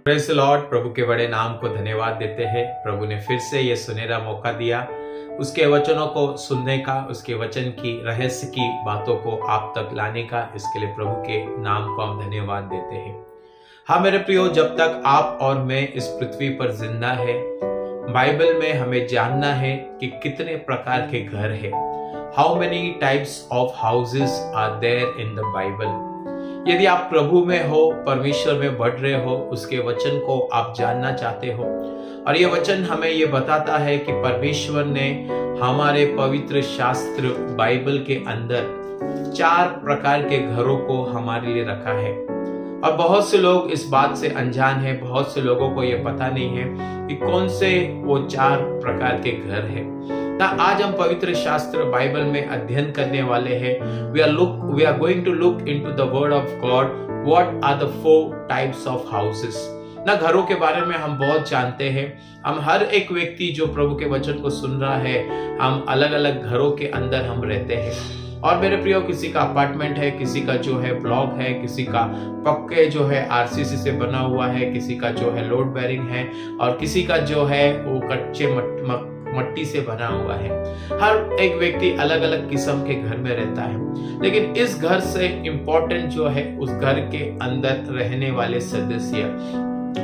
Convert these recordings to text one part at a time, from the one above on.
Praise the Lord. प्रभु के बड़े नाम को धन्यवाद देते हैं। प्रभु ने फिर से ये सुनहरा मौका दिया उसके वचनों को सुनने का, उसके वचन की रहस्य की बातों को आप तक लाने का। इसके लिए प्रभु के नाम को हम धन्यवाद देते हैं। हाँ मेरे प्रियो, जब तक आप और मैं इस पृथ्वी पर जिंदा है, बाइबल में हमें जानना है कि कितने प्रकार के घर है। How many types of houses are there in the Bible. यदि आप प्रभु में हो, परमेश्वर में बढ़ रहे हो, उसके वचन को आप जानना चाहते हो, और ये वचन हमें ये बताता है कि परमेश्वर ने हमारे पवित्र शास्त्र बाइबल के अंदर 4 प्रकार के घरों को हमारे लिए रखा है। और बहुत से लोग इस बात से अनजान हैं, बहुत से लोगों को ये पता नहीं है कि कौन से वो 4 प्रकार के घर है। ना आज हम पवित्र शास्त्र बाइबल में अध्ययन करने वाले हैं। We are going to look into the word of God, what are the 4 types of houses. ना घरों के बारे में हम बहुत जानते हैं। हम हर एक व्यक्ति जो प्रभु के वचन को सुन रहा है, हम अलग अलग घरों के अंदर हम रहते हैं। और मेरे प्रियो, किसी का अपार्टमेंट है, किसी का जो है ब्लॉक है, किसी का पक्के जो है आरसीसी से बना हुआ है, किसी का जो है लोड बेरिंग है, और किसी का जो है वो कच्चे मट्टी से बना हुआ है। हर एक व्यक्ति अलग अलग किस्म के घर में रहता है। लेकिन इस घर से इंपॉर्टेंट जो है उस घर के अंदर रहने वाले सदस्य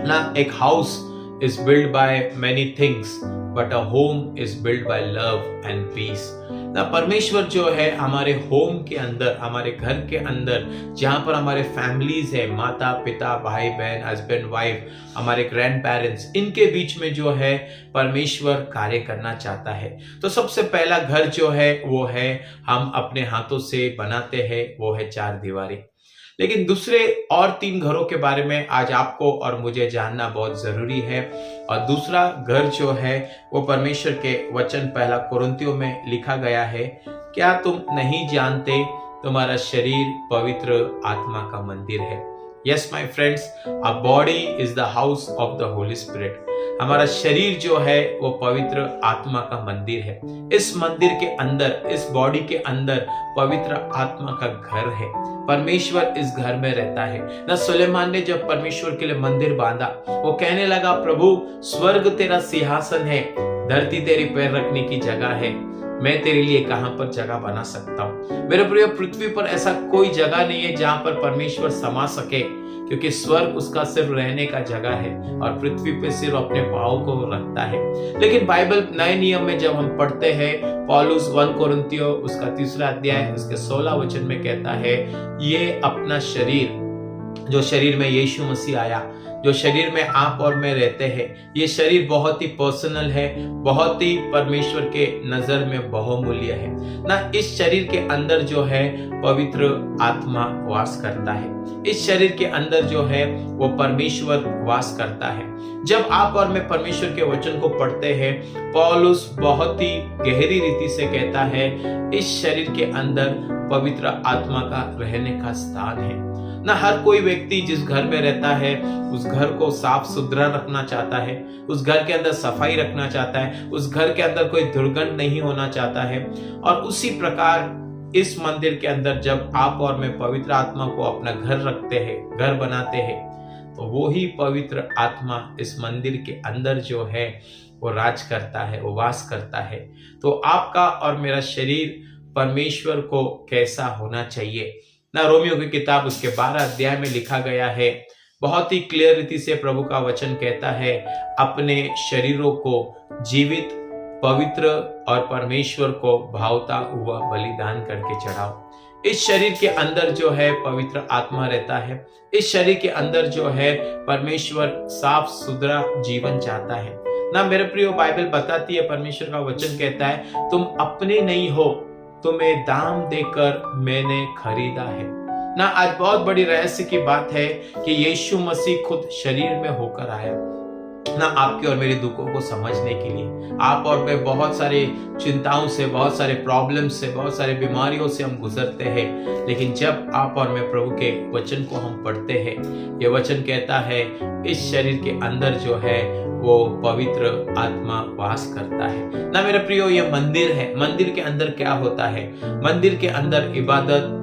ना। एक house is built by many things, but a home is built by love and peace. ना परमेश्वर जो है हमारे होम के अंदर, हमारे घर के अंदर, जहाँ पर हमारे फैमिलीज है, माता पिता, भाई बहन, हस्बैंड वाइफ, हमारे ग्रैंड पेरेंट्स, इनके बीच में जो है परमेश्वर कार्य करना चाहता है। तो सबसे पहला घर जो है वो है हम अपने हाथों से बनाते हैं, वो है 4 दीवारी। लेकिन दूसरे और 3 घरों के बारे में आज आपको और मुझे जानना बहुत जरूरी है। और दूसरा घर जो है वो परमेश्वर के वचन 1 कोरिन्थियों में लिखा गया है, क्या तुम नहीं जानते तुम्हारा शरीर पवित्र आत्मा का मंदिर है। Yes my friends, a body is the house of the Holi spirit. हमारा शरीर जो है वो पवित्र आत्मा का मंदिर है। इस मंदिर के अंदर, इस बॉडी के अंदर पवित्र आत्मा का घर है। परमेश्वर इस घर में रहता है ना। सुलेमान ने जब परमेश्वर के लिए मंदिर बांधा, वो कहने लगा, प्रभु स्वर्ग तेरा सिंहासन है, धरती तेरी पैर रखने की जगह है, मैं तेरे लिए कहां पर जगह बना सकता हूं। मेरे प्रिय, पृथ्वी पर ऐसा कोई जगह नहीं है जहां पर परमेश्वर समा सके, क्योंकि स्वर्ग उसका सिर्फ रहने का जगह है और पृथ्वी पे सिर्फ अपने पाँव को रखता है। लेकिन बाइबल नए नियम में जब हम पढ़ते हैं, पौलुस 1 कोरिन्थियों उसका 3 अध्याय उसके 16 वचन में कहता है, ये अपना शरीर, जो शरीर में यीशु मसीह आया, जो शरीर में आप और मैं रहते हैं, ये शरीर बहुत ही पर्सनल है, बहुत ही परमेश्वर के नजर में बहुमूल्य है ना। इस शरीर के अंदर जो है पवित्र आत्मा वास करता है। इस शरीर के अंदर जो है वो परमेश्वर वास करता है। जब आप और मैं परमेश्वर के वचन को पढ़ते हैं, पौलुस बहुत ही गहरी रीति से कहता है, इस शरीर के अंदर पवित्र आत्मा का रहने का स्थान है ना। हर कोई व्यक्ति जिस घर में रहता है उस घर को साफ सुथरा रखना चाहता है, उस घर के अंदर सफाई रखना चाहता है, उस घर के अंदर कोई दुर्गंध नहीं होना चाहता है। और उसी प्रकार इस मंदिर के अंदर जब आप और मैं पवित्र आत्मा को अपना घर रखते हैं, घर बनाते हैं, तो वो ही पवित्र आत्मा इस मंदिर के अंदर जो है वो राज करता है, वो वास करता है। तो आपका और मेरा शरीर परमेश्वर को कैसा होना चाहिए ना, रोमियो की किताब उसके 12 अध्याय में लिखा गया है। बहुत ही क्लियर रीति से प्रभु का वचन कहता है, अपने शरीरों को जीवित, पवित्र और परमेश्वर को भावता हुआ बलिदान करके चढ़ाओ। इस शरीर के अंदर जो है पवित्र आत्मा रहता है। इस शरीर के अंदर जो है परमेश्वर साफ सुथरा जीवन चाहता है ना। मेरे प्रियो, बाइबल बताती है, परमेश्वर का वचन कहता है, तुम अपने नहीं हो, तुम्हें दाम देकर मैंने खरीदा है ना। आज बहुत बड़ी रहस्य की बात है कि यीशु मसीह खुद शरीर में होकर आया ना, आपके और मेरे दुखों को समझने के लिए। आप और मैं बहुत सारे चिंताओं से, बहुत सारे प्रॉब्लम्स से, बहुत सारे बीमारियों से हम गुजरते हैं, लेकिन जब आप और मैं प्रभु के वचन को हम पढ़ते हैं, ये वचन कहता है इस शरीर के अंदर जो है वो पवित्र आत्मा वास करता है ना। मेरे प्रियो, ये मंदिर है। मंदिर के अंदर क्या होता है? मंदिर के अंदर इबादत,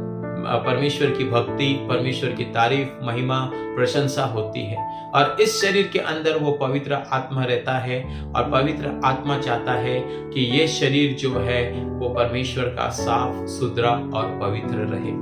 परमेश्वर की भक्ति, परमेश्वर की तारीफ, महिमा, प्रशंसा होती है। और इस शरीर के अंदर वो पवित्र आत्मा रहता है और पवित्र आत्मा चाहता है कि ये शरीर जो है वो परमेश्वर का साफ सुथरा और पवित्र रहे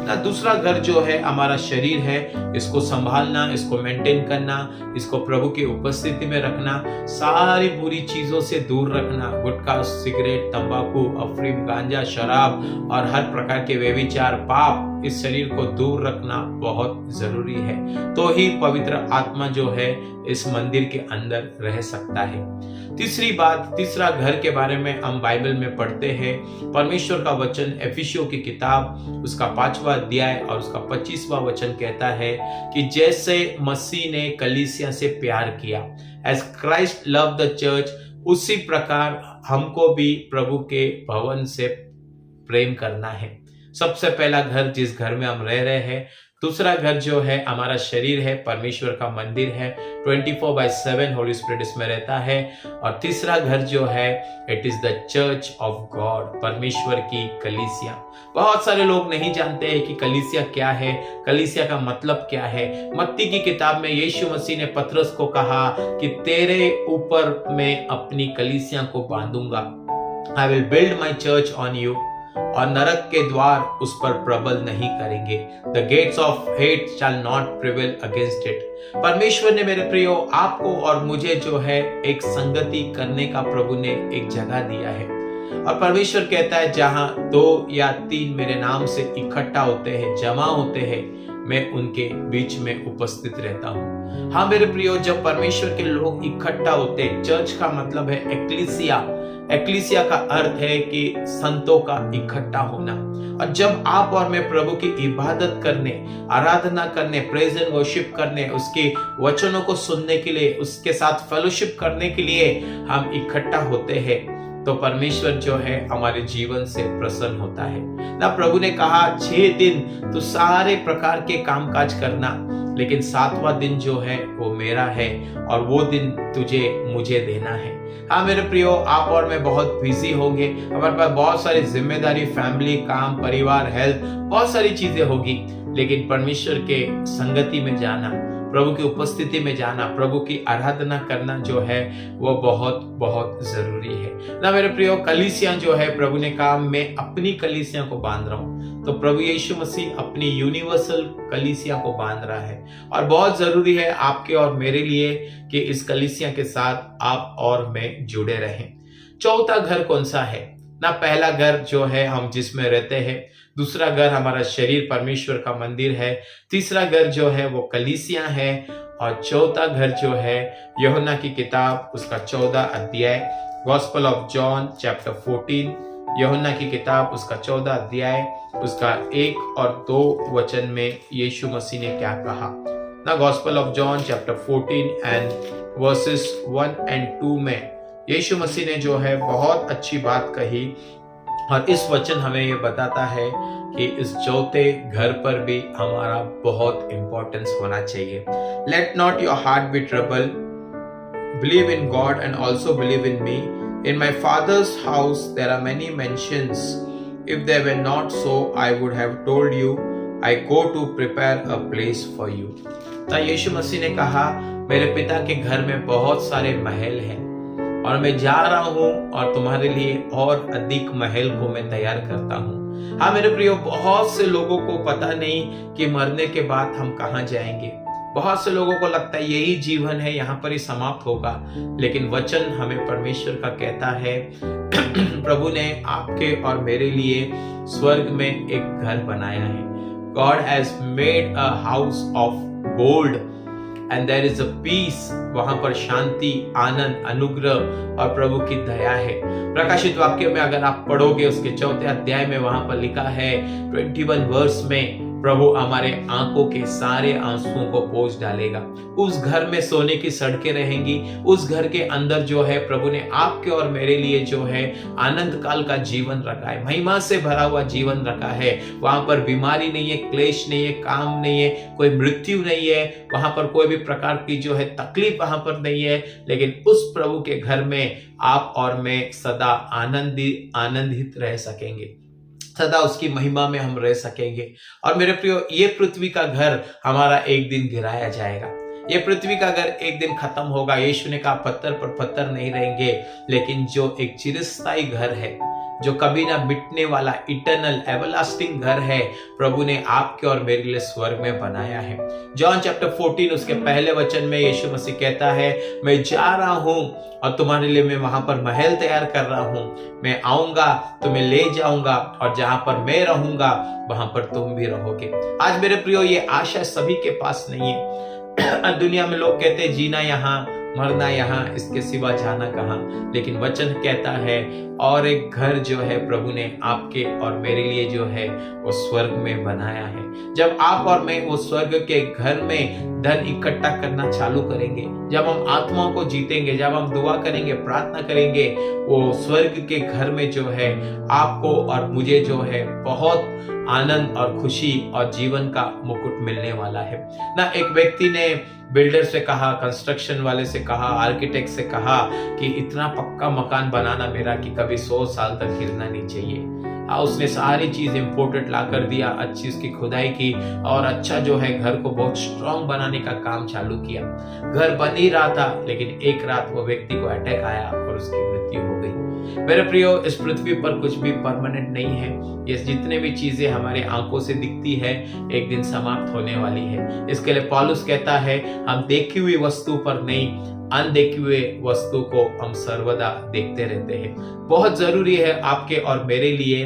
ना। दूसरा घर जो है हमारा शरीर है, इसको संभालना, इसको मेंटेन करना, इसको प्रभु की उपस्थिति में रखना, सारी बुरी चीजों से दूर रखना, गुटखा, सिगरेट, तंबाकू, अफीम, गांजा, शराब और हर प्रकार के व्यभिचार, पाप, इस शरीर को दूर रखना बहुत जरूरी है। तो ही पवित्र आत्मा जो है इस मंदिर के अंदर रह सकता है। तीसरी बात, तीसरा घर के बारे में हम बाइबल में पढ़ते हैं। परमेश्वर का वचन एफिसियों की किताब उसका 5वां अध्याय और उसका 25वां वचन कहता है कि जैसे मसीह ने कलीसिया से प्यार किया, as Christ love the church, उसी प्रकार हमको भी प्रभु के भवन से प्रेम करना है। सबसे पहला घर जिस घर में हम रह रहे हैं, दूसरा घर जो है हमारा शरीर है, परमेश्वर का मंदिर है, 24/7 होली स्पिरिट इसमें रहता है। और तीसरा घर जो है it is the church of God, परमेश्वर की कलीसिया। बहुत सारे लोग नहीं जानते हैं कि कलीसिया क्या है, कलीसिया का मतलब क्या है। मत्ती की किताब में यीशु मसीह ने पतरस को कहा कि तेरे ऊपर मैं अपनी कलीसिया को बांधूंगा, I will build my church on you, और नरक के द्वार उस पर प्रबल नहीं करेंगे। The gates of hate shall not prevail against it. परमेश्वर ने, मेरे प्रियो, आपको और मुझे जो है एक संगति करने का प्रभु ने एक जगह दिया है। और परमेश्वर कहता है जहां 2 या 3 मेरे नाम से इकट्ठा होते हैं, जमा होते हैं, मैं उनके बीच में उपस्थित रहता हूँ। हाँ मेरे प्रियो, जब परमेश्वर के लोग इकट्ठा होते, चर्च का मतलब है एक्लीसिया। एक्लीसिया का अर्थ है कि संतों का इकट्ठा होना। और जब आप और मैं प्रभु की इबादत करने, आराधना करने, प्रेज एंड वर्शिप करने, उसके वचनों को सुनने के लिए, उसके साथ फेलोशिप करने के लिए हम इकट्ठा होते हैं, तो परमेश्वर जो है हमारे जीवन से प्रसन्न होता है ना। प्रभु ने कहा 6 दिन तू सारे प्रकार के कामकाज करना, लेकिन 7वां दिन जो है वो मेरा है और वो दिन तुझे मुझे देना है। हाँ मेरे प्रियो, आप और मैं बहुत बिजी होंगे, हमारे पास बहुत सारी जिम्मेदारी, फैमिली, काम, परिवार, हेल्थ, बहुत सारी चीजें होगी, लेकिन परमेश्वर के संगति में जाना, प्रभु की उपस्थिति में जाना, प्रभु की आराधना करना जो है वो बहुत बहुत जरूरी है ना मेरे प्रियो। कलीसिया जो है, प्रभु ने कहा मैं अपनी कलीसिया को बांध रहा हूँ, तो प्रभु यीशु मसीह अपनी यूनिवर्सल कलीसिया को बांध रहा है। और बहुत जरूरी है आपके और मेरे लिए कि इस कलीसिया के साथ आप और मैं जुड़े रहें। चौथा घर कौन सा है ना? पहला घर जो है हम जिसमें रहते हैं, दूसरा घर हमारा शरीर परमेश्वर का मंदिर है, तीसरा घर जो है वो कलीसिया है, और चौथा घर जो है यूहन्ना की किताब उसका 14 अध्याय, गॉस्पेल ऑफ जॉन चैप्टर 14, यूहन्ना की किताब उसका 14 अध्याय उसका 1 और 2 वचन में यीशु मसीह ने क्या कहा ना। Gospel of John chapter 14 and versus 1 and 2 में यीशु मसीह ने जो है बहुत अच्छी बात कही, और इस वचन हमें ये बताता है कि इस चौथे घर पर भी हमारा बहुत इंपॉर्टेंस होना चाहिए। Let not your heart be trouble, believe in God and also believe in me, in my father's house there are many mansions, if there were not so I would have told you, I go to prepare a place for you. तो यीशु मसीह ने कहा, मेरे पिता के घर में बहुत सारे महल हैं और मैं जा रहा हूं और तुम्हारे लिए और अधिक महल को मैं तैयार करता हूं। हाँ मेरे प्रियो, बहुत से लोगों को पता नहीं कि मरने के बाद हम कहां जाएंगे। बहुत से लोगों को लगता है यही जीवन है, यहाँ पर ही समाप्त होगा, लेकिन वचन हमें परमेश्वर का कहता है प्रभु ने आपके और मेरे लिए स्वर्ग में एक घर बनाया है। God has made a house of gold and there is a peace। वहां पर शांति, आनंद, अनुग्रह और प्रभु की दया है। प्रकाशित वाक्य में अगर आप पढ़ोगे उसके 4 अध्याय में वहां पर लिखा है 21 वर्ष में प्रभु हमारे आंखों के सारे आंसुओं को पोंछ डालेगा। उस घर में सोने की सड़कें रहेंगी। उस घर के अंदर जो है प्रभु ने आपके और मेरे लिए जो है आनंद काल का जीवन रखा है, महिमा से भरा हुआ जीवन रखा है। वहां पर बीमारी नहीं है, क्लेश नहीं है, काम नहीं है, कोई मृत्यु नहीं है, वहां पर कोई भी प्रकार की जो है तकलीफ वहां पर नहीं है। लेकिन उस प्रभु के घर में आप और मैं सदा आनंदित रह सकेंगे, सदा उसकी महिमा में हम रह सकेंगे। और मेरे प्रियो, ये पृथ्वी का घर हमारा एक दिन गिराया जाएगा। ये पृथ्वी का घर एक दिन खत्म होगा। यीशु ने कहा पत्थर पर पत्थर नहीं रहेंगे, लेकिन जो एक चिरस्थायी घर है, जो कभी ना मिटने वाला इटर्नल एवरलास्टिंग घर है, प्रभु ने आपके और मेरे लिए स्वर्ग में बनाया है। जॉन चैप्टर 14 उसके पहले वचन में यीशु मसीह कहता है, मैं जा रहा हूं और तुम्हारे लिए मैं वहां पर महल तैयार कर रहा हूं। मैं आऊंगा, तुम्हें ले जाऊंगा और जहां पर मैं रहूंगा वहां पर तुम भी रहोगे। आज मेरे प्रियो, ये आशा सभी के पास नहीं है। दुनिया में लोग कहते हैं जीना यहाँ, मरना यहाँ, इसके सिवा जाना कहाँ। लेकिन वचन कहता है और एक घर जो है प्रभु ने आपके और मेरे लिए जो है वो स्वर्ग में बनाया है। जब आप और मैं वो स्वर्ग के घर में धन इकट्ठा करना चालू करेंगे, जब हम आत्माओं को जीतेंगे, जब हम दुआ करेंगे, प्रार्थना करेंगे, वो स्वर्ग के घर में जो है आपको और मुझे जो है बहुत आनंद और खुशी और जीवन का मुकुट मिलने वाला है ना। एक व्यक्ति ने बिल्डर से कहा, कंस्ट्रक्शन वाले से कहा, आर्किटेक्ट से कहा कि इतना पक्का मकान बनाना मेरा कि कभी 100 साल तक गिरना नहीं चाहिए। उसने सारी चीज इंपोर्टेड ला कर दिया, अच्छी उसकी खुदाई की और अच्छा जो है घर को बहुत स्ट्रांग बनाने का काम चालू किया। घर बन ही रहा था, लेकिन एक रात वो व्यक्ति को अटैक आया और उसकी मृत्यु हो गई। मेरे प्रियो, इस पृथ्वी पर कुछ भी परमानेंट नहीं है। ये जितने भी चीजें हमारे आंखों से दिखती है एक दिन समाप्त होने वाली है। इसके लिए पौलुस कहता है, हम देखी हुई वस्तु पर नहीं, अनदेखी हुए वस्तु को हम सर्वदा देखते रहते हैं। बहुत जरूरी है आपके और मेरे लिए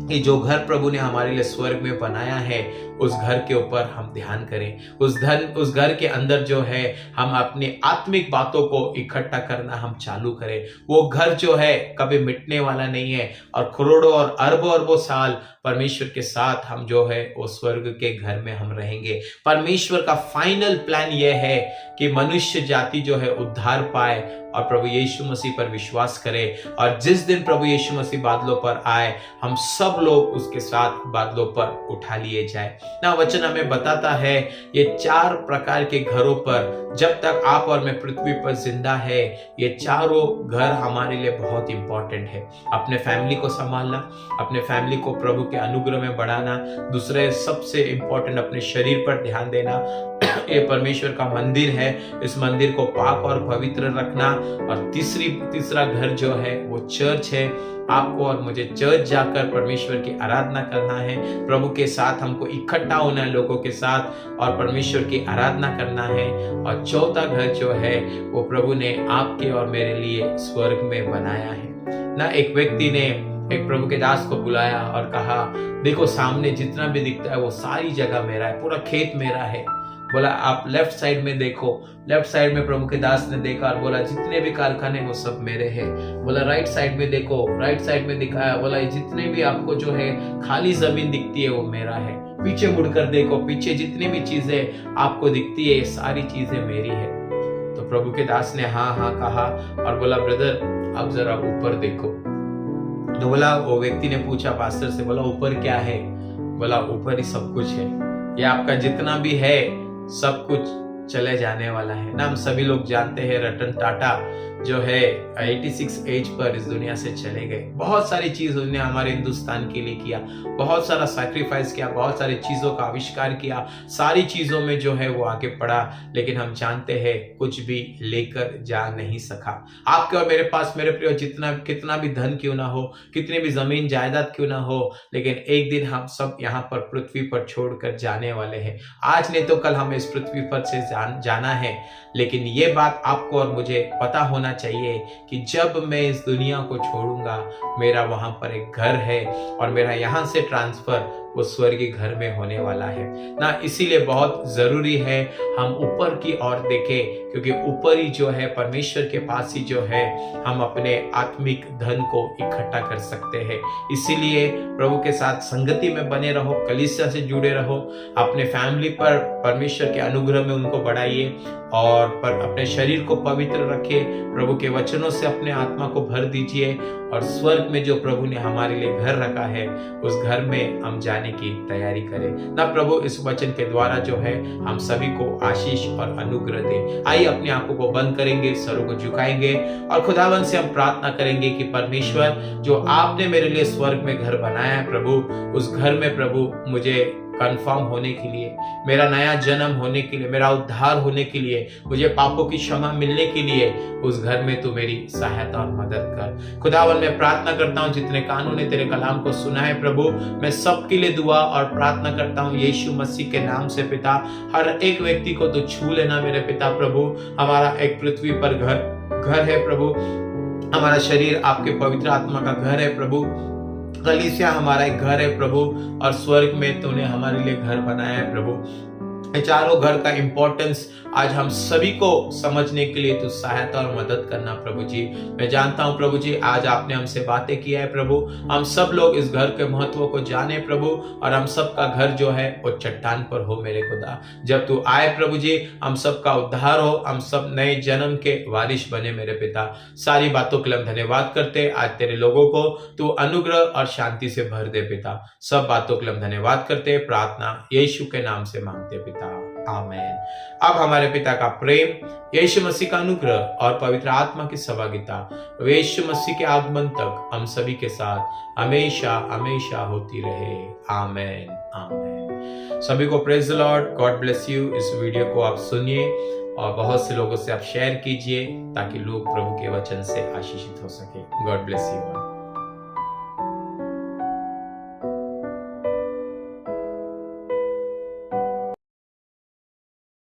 कि जो घर प्रभु ने हमारे लिए स्वर्ग में बनाया है, उस घर के ऊपर हम ध्यान करें। उस घर के अंदर जो है हम अपनी आत्मिक बातों को इकट्ठा करना हम चालू करें। वो घर जो है कभी मिटने वाला नहीं है और करोड़ों और अरबों साल परमेश्वर के साथ हम जो है वो स्वर्ग के घर में हम रहेंगे। परमेश्वर का फाइनल प्लान यह है कि मनुष्य जाति जो है उद्धार पाए और प्रभु यीशु मसीह पर विश्वास करे। और जिस दिन प्रभु यीशु मसीह बादलों पर आए, हम सब लोग उसके साथ बादलों पर उठा लिए जाए ना। वचन हमें बताता है ये 4 प्रकार के घरों पर जब तक आप और मैं पृथ्वी पर जिंदा है, ये चारों घर हमारे लिए बहुत इंपॉर्टेंट है। अपने फैमिली को संभालना, अपने फैमिली को प्रभु के अनुग्रह में बढ़ाना, दूसरे सबसे इंपॉर्टेंट अपने शरीर पर ध्यान देना। ये परमेश्वर का मंदिर है, इस मंदिर को पाक और पवित्र रखना। और तीसरा घर जो है वो चर्च है। आपको और मुझे चर्च जाकर परमेश्वर की आराधना करना है, प्रभु के साथ हमको इकट्ठा होना है लोगों के साथ और परमेश्वर की आराधना करना है। और चौथा घर जो है वो प्रभु ने आपके और मेरे लिए स्वर्ग में बनाया है ना। एक व्यक्ति ने एक प्रभु के दास को बुलाया और कहा, देखो सामने जितना भी दिखता है वो सारी जगह मेरा है, पूरा खेत मेरा है। बोला आप लेफ्ट साइड में देखो। लेफ्ट साइड में प्रभु के दास ने देखा और बोला जितने भी कारखाने वो सब मेरे हैं। बोला राइट साइड में देखो। राइट साइड में दिखाया, बोला जितने भी आपको जो है खाली जमीन दिखती है वो मेरा है। पीछे मुड़कर देखो, पीछे जितनी भी चीजें आपको दिखती है ये सारी चीजें मेरी है। तो प्रभु के दास ने हाँ हाँ कहा और बोला ब्रदर आप जरा ऊपर देखो। तो बोला, वो व्यक्ति ने पूछा पास्टर से, बोला ऊपर क्या है? बोला ऊपर ही सब कुछ है, ये आपका जितना भी है सब कुछ चले जाने वाला है ना। हम सभी लोग जानते हैं रतन टाटा जो है 86 एज पर इस दुनिया से चले गए। बहुत सारी चीज उन्होंने हमारे हिंदुस्तान के लिए किया, बहुत सारा सैक्रिफाइस किया, बहुत सारी चीजों का आविष्कार किया, सारी चीजों में जो है वो आगे बढ़ा, लेकिन हम जानते हैं कुछ भी लेकर जा नहीं सका। आपके और मेरे पास मेरे प्रिय कितना भी धन क्यों ना हो, कितनी भी जमीन जायदाद क्यों ना हो, लेकिन एक दिन हम सब यहाँ पर पृथ्वी पर छोड़कर जाने वाले हैं। आज नहीं तो कल हमें इस पृथ्वी पर से जाना है, लेकिन ये बात आपको और मुझे पता होना चाहिए कि जब मैं इस दुनिया को छोड़ूंगा, मेरा वहां पर एक घर है और मेरा यहाँ से ट्रांसफर वो स्वर्गीय घर में होने वाला है ना। इसीलिए बहुत जरूरी है हम ऊपर की ओर देखें, क्योंकि ऊपर ही जो है परमेश्वर के पास ही जो है हम अपने आत्मिक धन को इकट्ठा कर सकते हैं। इसीलिए प्रभु के साथ संगति में बने रहो, कलीसिया से जुड़े रहो, अपने फैमिली पर परमेश्वर के अनुग्रह में उनको बढ़ाइए और पर अपने शरीर को पवित्र रखिए, प्रभु के वचनों से अपने आत्मा को भर दीजिए और स्वर्ग में जो प्रभु ने हमारे लिए घर रखा है उस घर में हम जाने की तैयारी करें ना। प्रभु इस वचन के द्वारा जो है हम सभी को आशीष और अनुग्रह दे। आइए अपनी आंखों को बंद करेंगे, सरों को झुकाएंगे और खुदावंद से हम प्रार्थना करेंगे कि परमेश्वर जो आपने मेरे लिए स्वर्ग में घर बनाया है प्रभु, उस घर में प्रभु मुझे कंफर्म होने के लिए, मेरा नया जन्म होने के लिए, मेरा उद्धार होने के लिए, मुझे पापों की क्षमा मिलने के लिए उस घर में तू मेरी सहायता और मदद कर। खुदावन मैं प्रार्थना करता हूँ जितने कानों ने तेरे कलाम को सुना है प्रभु, मैं सबके लिए दुआ और प्रार्थना करता हूँ यीशु मसीह के नाम से पिता। हर एक व्यक्ति को तू छू लेना मेरे पिता प्रभु। हमारा एक पृथ्वी पर घर है प्रभु, हमारा शरीर आपके पवित्र आत्मा का घर है प्रभु, कलीसिया हमारा एक घर है प्रभु, और स्वर्ग में तूने हमारे लिए घर बनाया है प्रभु। चारों घर का इंपॉर्टेंस आज हम सभी को समझने के लिए तू सहायता और मदद करना प्रभु जी। मैं जानता हूं प्रभु जी आज आपने हमसे बातें किया है प्रभु, हम सब लोग इस घर के महत्व को जाने प्रभु, और हम सब का घर जो है वो चट्टान पर हो मेरे खुदा। जब तू आए प्रभु जी हम सब का उद्धार हो, हम सब नए जन्म के वारिश बने मेरे पिता। सारी बातों के लिए हम धन्यवाद करते। आज तेरे लोगों को तू अनुग्रह और शांति से भर दे पिता। सब बातों के लिए हम धन्यवाद करते। प्रार्थना यीशु के नाम से मांगते पिता, आमेन। अब हमारे पिता का प्रेम, यीशु मसीह का अनुग्रह और पवित्र आत्मा की सहभागिता यीशु मसीह के आगमन तक हम सभी के साथ हमेशा हमेशा होती रहे। आमेन आमेन। सभी को praise the Lord, God bless you. इस वीडियो को आप सुनिए और बहुत से लोगों से आप शेयर कीजिए ताकि लोग प्रभु के वचन से आशीषित हो सके। God bless you.